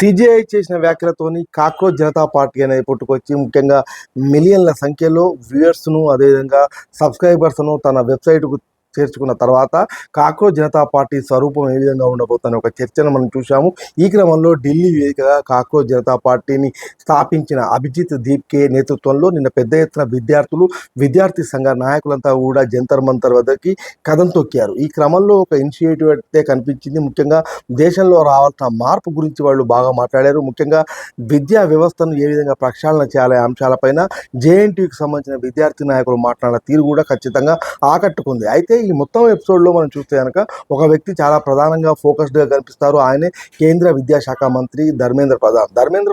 CJI చేసిన వ్యాఖ్యలతోని cockroach Janata party అనేది పుట్టుకొచ్చి ముఖ్యంగా మిలియన్ల సంఖ్యలో వ్యూయర్స్ను అదేవిధంగా సబ్స్క్రైబర్స్ను తన వెబ్సైట్కు చేర్చుకున్న తర్వాత కాక్రోచ్ జనతా పార్టీ స్వరూపం ఏ విధంగా ఉండబోతున్న ఒక చర్చను మనం చూసాము. ఈ క్రమంలో ఢిల్లీ వేదికగా కాక్రోచ్ జనతా పార్టీని స్థాపించిన అభిజిత్ దీప్కే నేతృత్వంలో నిన్న పెద్ద ఎత్తున విద్యార్థి సంఘ నాయకులంతా కూడా జంతర్ మంతర్ వద్దకి కదం తొక్కారు. ఈ క్రమంలో ఒక ఇనిషియేటివ్ అయితే కనిపించింది. ముఖ్యంగా దేశంలో రావాల్సిన మార్పు గురించి వాళ్ళు బాగా మాట్లాడారు. ముఖ్యంగా విద్యా వ్యవస్థను ఏ విధంగా ప్రక్షాళన చేయాలనే అంశాలపైన జేఎన్టీయూకి సంబంధించిన విద్యార్థి నాయకులు మాట్లాడిన తీరు కూడా ఖచ్చితంగా ఆకట్టుకుంది. అయితే ఈ మొత్తం ఎపిసోడ్లో మనం చూస్తే కనుక ఒక వ్యక్తి చాలా ప్రధానంగా ఫోకస్డ్గా కనిపిస్తారు. ఆయనే కేంద్ర విద్యాశాఖ మంత్రి ధర్మేంద్ర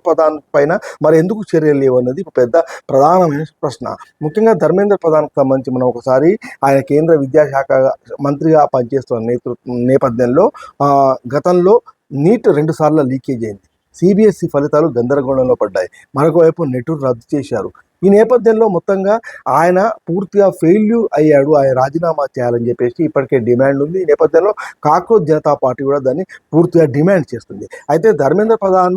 ప్రధాన్ పైన మరి ఎందుకు చర్యలు లేవు అన్నది పెద్ద ప్రధానమైన ప్రశ్న. ముఖ్యంగా ధర్మేంద్ర ప్రధాన్కి సంబంధించి మనం ఒకసారి ఆయన కేంద్ర విద్యాశాఖ మంత్రిగా పనిచేస్తున్న నేపథ్యంలో గతంలో నీట్ 2 సార్లు లీకేజ్ అయింది. సిబిఎస్ఈ ఫలితాలు గందరగోళంలో పడ్డాయి. మరొక వైపు నెట్ను రద్దు చేశారు. ఈ నేపథ్యంలో మొత్తంగా ఆయన పూర్తిగా ఫెయిల్యూర్ అయ్యాడు. ఆయన రాజీనామా చేయాలని చెప్పేసి ఇప్పటికే డిమాండ్ ఉంది. ఈ నేపథ్యంలో కాక్రోచ్ జనతా పార్టీ కూడా దాన్ని పూర్తిగా డిమాండ్ చేస్తుంది. అయితే ధర్మేంద్ర ప్రధాన్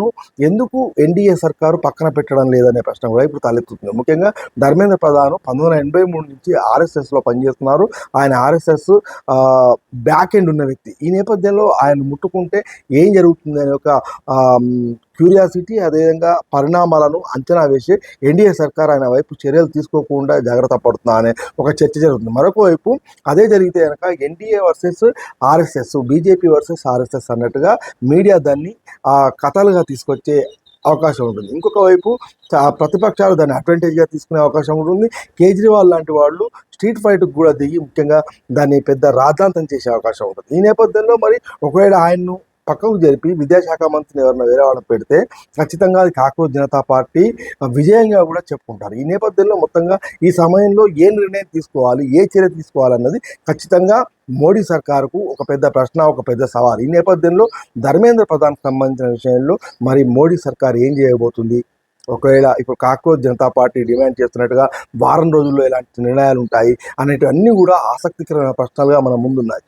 ఎందుకు ఎన్డీఏ సర్కారు పక్కన పెట్టడం లేదనే ప్రశ్న కూడా ఇప్పుడు తలెత్తుతుంది. ముఖ్యంగా ధర్మేంద్ర ప్రధాన్ 1983 నుంచి ఆర్ఎస్ఎస్లో పనిచేస్తున్నారు. ఆయన ఆర్ఎస్ఎస్ బ్యాక్ ఎండ్ ఉన్న వ్యక్తి. ఈ నేపథ్యంలో ఆయన ముట్టుకుంటే ఏం జరుగుతుంది అనే ఒక క్యూరియాసిటీ అదేవిధంగా పరిణామాలను అంచనా వేసి ఎన్డీఏ సర్కార్ ఆయన వైపు చర్యలు తీసుకోకుండా జాగ్రత్త పడుతున్నా అనే ఒక చర్చ జరుగుతుంది. మరొక వైపు అదే జరిగితే కనుక NDA versus RSS, BJP versus RSS అన్నట్టుగా మీడియా దాన్ని కథలుగా తీసుకొచ్చే అవకాశం ఉంటుంది. ఇంకొక వైపు ప్రతిపక్షాలు దాన్ని అడ్వాంటేజ్గా తీసుకునే అవకాశం ఉంటుంది. కేజ్రీవాల్ లాంటి వాళ్ళు స్ట్రీట్ ఫైట్కి కూడా దిగి ముఖ్యంగా దాన్ని పెద్ద రాద్ధాంతం చేసే అవకాశం ఉంటుంది. ఈ నేపథ్యంలో మరి ఒకవేళ ఆయన్ను పక్కకు జరిపి విద్యాశాఖ మంత్రిని ఎవరైనా వేరే వాళ్ళని పెడితే ఖచ్చితంగా అది కాక్రోచ్ జనతా పార్టీ విజయంగా కూడా చెప్పుకుంటారు. ఈ నేపథ్యంలో మొత్తంగా ఈ సమయంలో ఏ నిర్ణయం తీసుకోవాలి, ఏ చర్య తీసుకోవాలన్నది ఖచ్చితంగా మోడీ సర్కారుకు ఒక పెద్ద ప్రశ్న, ఒక పెద్ద సవాల్. ఈ నేపథ్యంలో ధర్మేంద్ర ప్రధాన్కి సంబంధించిన విషయంలో మరి మోడీ సర్కార్ ఏం చేయబోతుంది? ఒకవేళ ఇప్పుడు కాక్రోచ్ జనతా పార్టీ డిమాండ్ చేస్తున్నట్టుగా వారం రోజుల్లో ఎలాంటి నిర్ణయాలు ఉంటాయి అనేటివన్నీ కూడా ఆసక్తికరమైన ప్రశ్నలుగా మన ముందున్నాయి.